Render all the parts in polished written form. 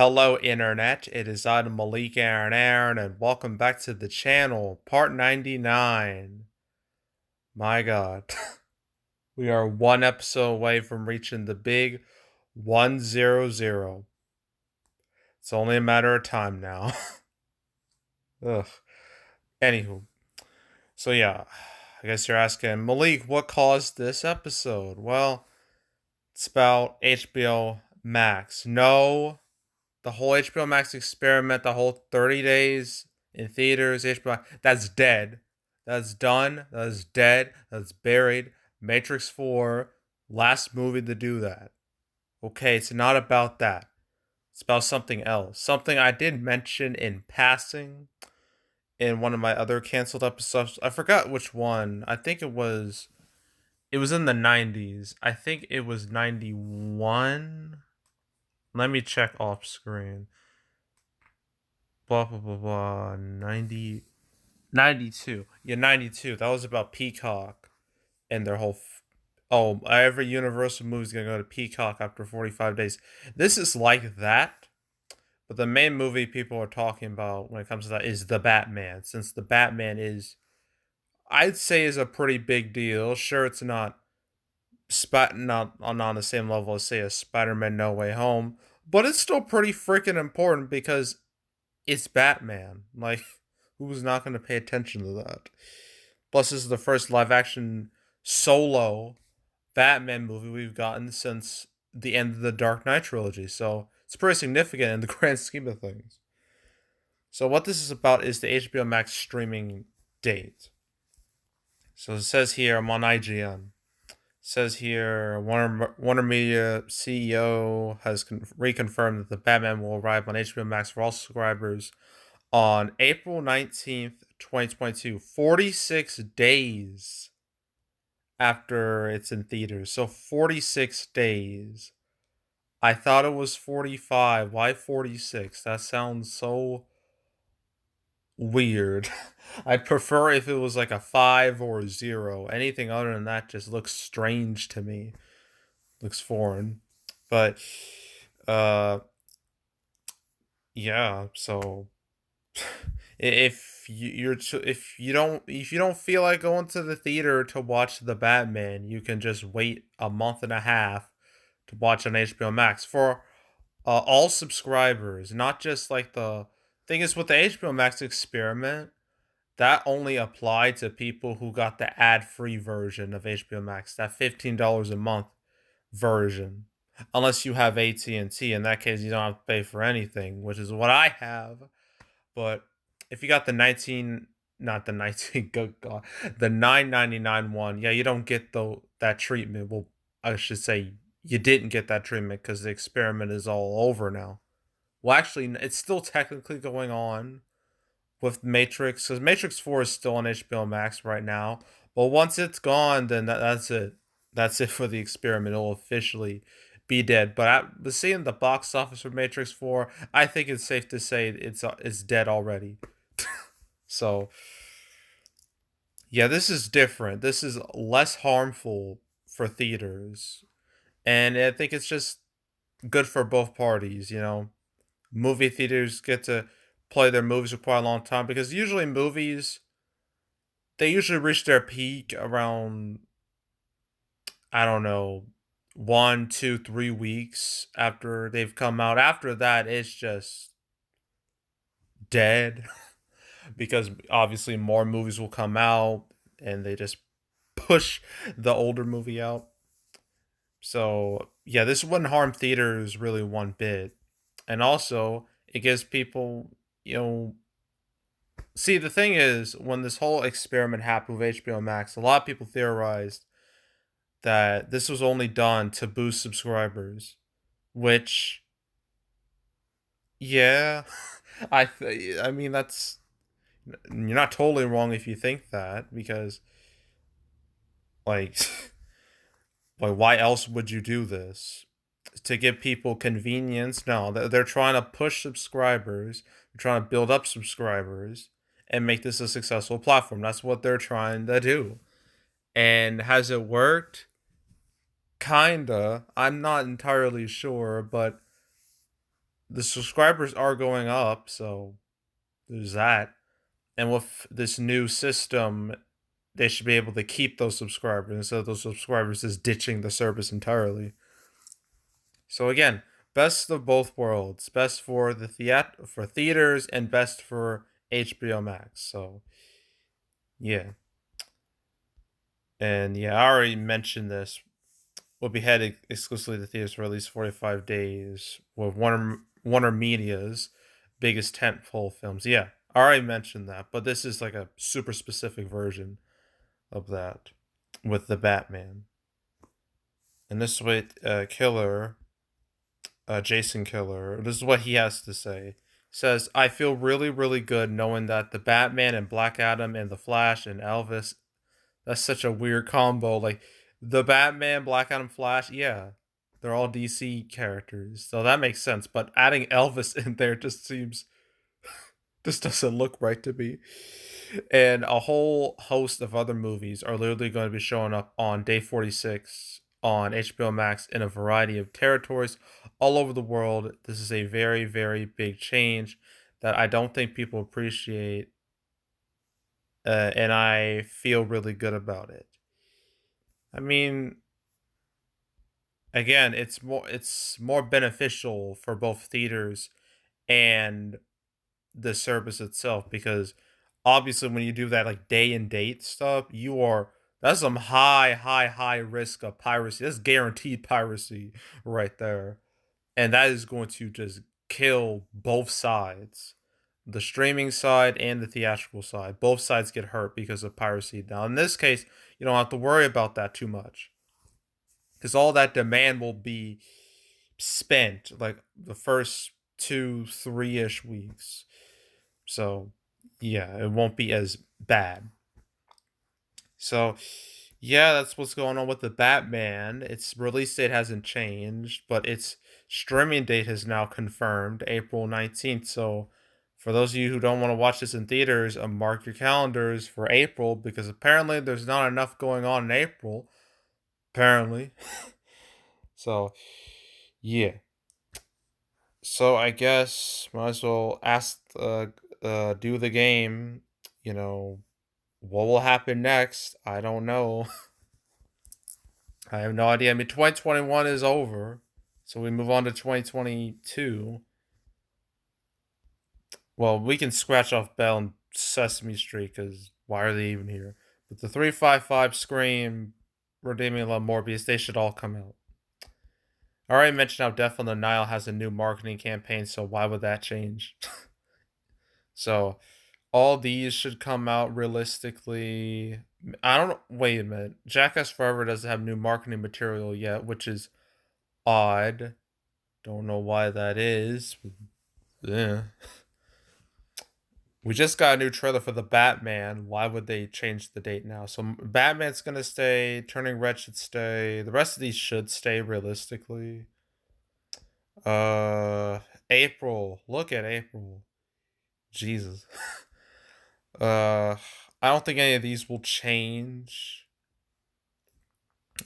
Hello, Internet. It is I, Malik Aaron, and welcome back to the channel, part 99. My god. We are one episode away from reaching the big 100. It's only a matter of time now. Ugh. Anywho. So, yeah. I guess you're asking, Malik, what caused this episode? Well, it's about HBO Max. No. The whole HBO Max experiment, the whole 30 days in theaters, HBO Max, that's dead. That's done. That's dead. That's buried. Matrix 4, last movie to do that. Okay, it's not about that. It's about something else. Something I did mention in passing in one of my other canceled episodes. I forgot which one. I think it was in the 90s. I think it was 91. Let me check off screen. Blah blah blah blah 92. Yeah, 92. That was about Peacock and their whole every Universal movie's gonna go to Peacock after 45 days. This is like that, but the main movie people are talking about when it comes to that is the Batman, since the Batman is, I'd say, is a pretty big deal. Sure, it's not on the same level as, say, a Spider-Man No Way Home, but it's still pretty freaking important because it's Batman. Like, who's not going to pay attention to that? Plus, this is the first live action solo Batman movie we've gotten since the end of the Dark Knight trilogy. So it's pretty significant in the grand scheme of things. So what this is about is the HBO Max streaming date. So it says here, I'm on IGN. It says here, Warner Media CEO has reconfirmed that the Batman will arrive on HBO Max for all subscribers on April 19th, 2022, 46 days after it's in theaters. So 46 days. I thought it was 45. Why 46? That sounds so weird. I'd prefer if it was like a 5 or a 0. Anything other than that just looks strange to me. Looks foreign. But yeah, so if you don't feel like going to the theater to watch the Batman, you can just wait a month and a half to watch on HBO Max for all subscribers, not just like the thing is with the HBO Max experiment. That only applied to people who got the ad-free version of HBO Max, that $15 a month version. Unless you have AT&T, in that case you don't have to pay for anything, which is what I have. But if you got the 19, not the 19, good God, the 9.99 one, yeah, you don't get that treatment. Well, I should say you didn't get that treatment because the experiment is all over now. Well, actually, it's still technically going on with Matrix, because Matrix 4 is still on HBO Max right now. But once it's gone, then that's it. That's it for the experiment. It'll officially be dead. But seeing the box office for Matrix 4, I think it's safe to say it's dead already. So, yeah, this is different. This is less harmful for theaters. And I think it's just good for both parties, you know. Movie theaters get to play their movies for quite a long time because usually movies, they usually reach their peak around, I don't know, 1, 2, 3 weeks after they've come out. After that, it's just dead because obviously more movies will come out and they just push the older movie out. So yeah, this wouldn't harm theaters really one bit. And also, it gives people, you know, see, the thing is, when this whole experiment happened with HBO Max, a lot of people theorized that this was only done to boost subscribers, which, yeah, I mean, that's, you're not totally wrong if you think that, because like like why else would you do this? To give people convenience? No, they're trying to push subscribers, they're trying to build up subscribers and make this a successful platform. That's what they're trying to do. And has it worked? Kinda. I'm not entirely sure, but the subscribers are going up, so there's that. And with this new system, they should be able to keep those subscribers instead of those subscribers just ditching the service entirely. So again, best of both worlds, best for the for theaters and best for HBO Max. So yeah, and yeah, I already mentioned this. Will be headed exclusively to theaters for at least 45 days with Warner Media's biggest tentpole films. Yeah, I already mentioned that, but this is like a super specific version of that with the Batman. And this way, Jason Killer, this is what he has to say. Says, I feel really, really good knowing that the Batman and Black Adam and the Flash and Elvis, that's such a weird combo. Like, the Batman, Black Adam, Flash, yeah, they're all DC characters. So that makes sense. But adding Elvis in there just seems, this doesn't look right to me. And a whole host of other movies are literally going to be showing up on day 46 on HBO Max in a variety of territories all over the world. This is a very, very big change that I don't think people appreciate, and I feel really good about it. I mean, again, it's more beneficial for both theaters and the service itself because obviously when you do that like day and date stuff, that's some high risk of piracy. That's guaranteed piracy right there. And that is going to just kill both sides. The streaming side and the theatrical side. Both sides get hurt because of piracy. Now in this case, you don't have to worry about that too much. Because all that demand will be spent like the first 2, 3 ish weeks. So, yeah, it won't be as bad. So, yeah, that's what's going on with the Batman. Its release date hasn't changed, but its streaming date is now confirmed, April 19th. So, for those of you who don't want to watch this in theaters, mark your calendars for April because apparently there's not enough going on in April. Apparently. So, yeah. So I guess might as well do the game. You know, what will happen next? I don't know. I have no idea. I mean, 2021 is over, so we move on to 2022. Well, we can scratch off Bell and Sesame Street because why are they even here? But the 355 Scream, Redeeming Love Morbius, they should all come out. I already mentioned how Death on the Nile has a new marketing campaign, so why would that change? So all these should come out realistically. I don't know. Wait a minute. Jackass Forever doesn't have new marketing material yet, which is odd. Don't know why that is. Yeah. We just got a new trailer for the Batman. Why would they change the date now? So Batman's gonna stay. Turning Red should stay. The rest of these should stay realistically. Uh, April. Look at April. Jesus. Uh, I don't think any of these will change.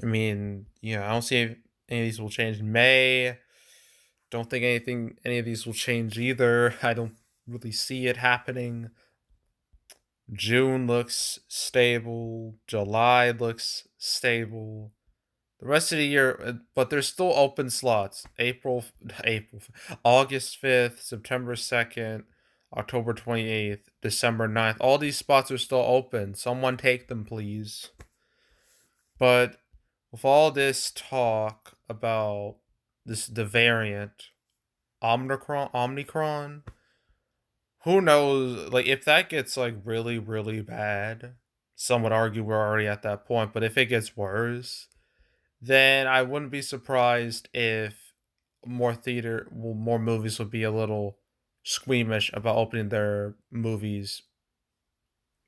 I mean, yeah, I don't see any of these will change. May, don't think any of these will change either. I don't really see it happening. June looks stable. July looks stable. The rest of the year, but there's still open slots. August 5th, September 2nd, October 28th, December 9th. All these spots are still open. Someone take them, please. But with all this talk about the variant Omicron, who knows? Like if that gets like really really bad, some would argue we're already at that point. But if it gets worse, then I wouldn't be surprised if more movies would be a little squeamish about opening their movies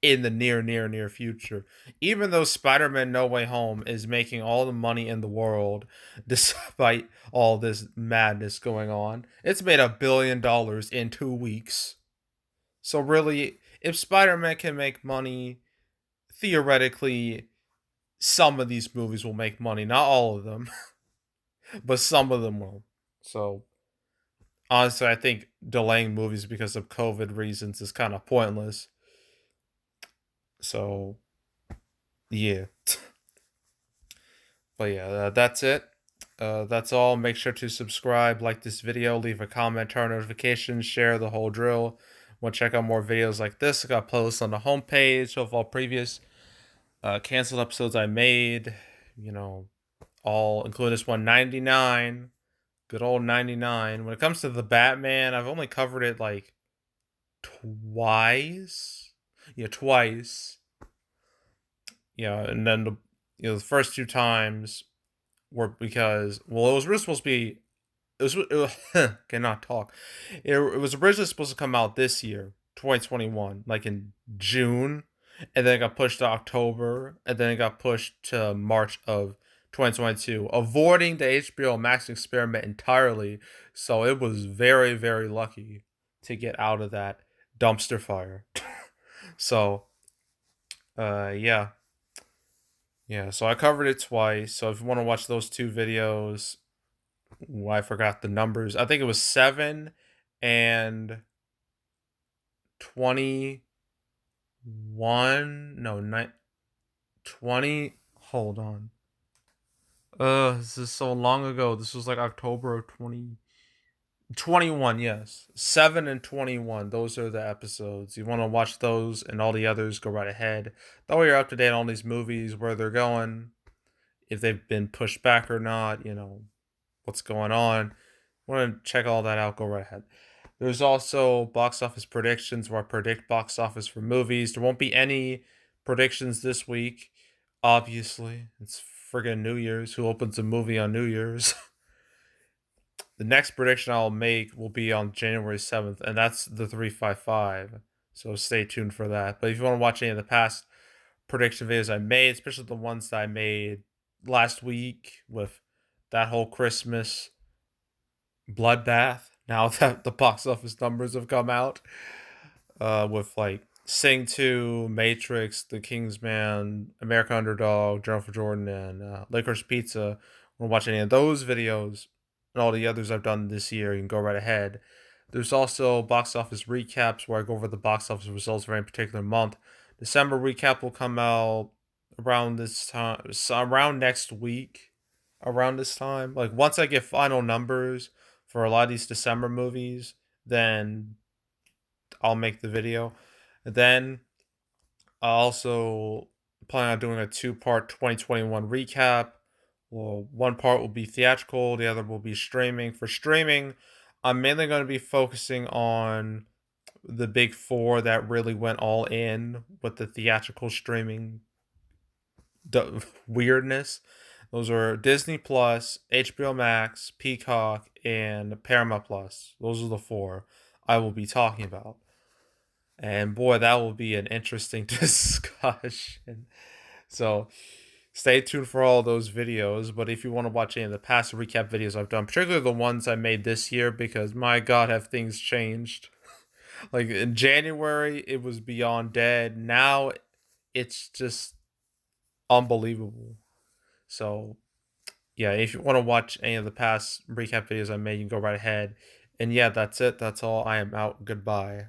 in the near future. Even though Spider-Man No Way Home is making all the money in the world despite all this madness going on. It's made $1 billion in 2 weeks. So really, if Spider-Man can make money, theoretically some of these movies will make money, not all of them, but some of them will. So honestly, I think delaying movies because of COVID reasons is kind of pointless. So yeah, but yeah, that's it. That's all. Make sure to subscribe, like this video, leave a comment, turn on notifications, share the whole drill. Want to check out more videos like this? I got posts on the homepage of all previous canceled episodes I made. You know, all including this one, 99. Good old 99. When it comes to the Batman, I've only covered it like twice. Yeah, twice. Yeah, and then the first two times were because, well, it was really supposed to be, cannot talk. It was originally supposed to come out this year, 2021, like in June, and then it got pushed to October, and then it got pushed to March of 2022, avoiding the HBO Max experiment entirely. So it was very, very lucky to get out of that dumpster fire. So, yeah. Yeah, so I covered it twice. So if you want to watch those two videos, I forgot the numbers. I think it was 7 and 21. No, 20. Hold on. This is so long ago. This was like October of 2021. Yes. 7 and 21. Those are the episodes. You want to watch those and all the others, go right ahead. That way you're up to date on all these movies, where they're going, if they've been pushed back or not, what's going on. Want to check all that out, go right ahead. There's also box office predictions, where I predict box office for movies. There won't be any predictions this week, obviously. It's friggin' New Year's. Who opens a movie on New Year's? The next prediction I'll make will be on January 7th, and that's the 355. So stay tuned for that. But if you want to watch any of the past prediction videos I made, especially the ones that I made last week with that whole Christmas bloodbath, now that the box office numbers have come out, with like Sing 2, Matrix, The Kingsman, American Underdog, Jennifer Jordan, and Licorice Pizza. Want to watch any of those videos and all the others I've done this year, you can go right ahead. There's also box office recaps, where I go over the box office results for any particular month. December recap will come out around this time, so around next week, around this time. Like once I get final numbers for a lot of these December movies, then I'll make the video. And then I also plan on doing a two-part 2021 recap. Well, one part will be theatrical, the other will be streaming. For streaming, I'm mainly going to be focusing on the big four that really went all in with the theatrical streaming weirdness. Those are Disney Plus, HBO Max, Peacock, and Paramount Plus. Those are the four I will be talking about. And boy, that will be an interesting discussion. So stay tuned for all those videos. But if you want to watch any of the past recap videos I've done, particularly the ones I made this year, because my God, have things changed. Like in January, it was beyond dead. Now it's just unbelievable. So yeah, if you want to watch any of the past recap videos I made, you can go right ahead. And yeah, that's it. That's all. I am out. Goodbye.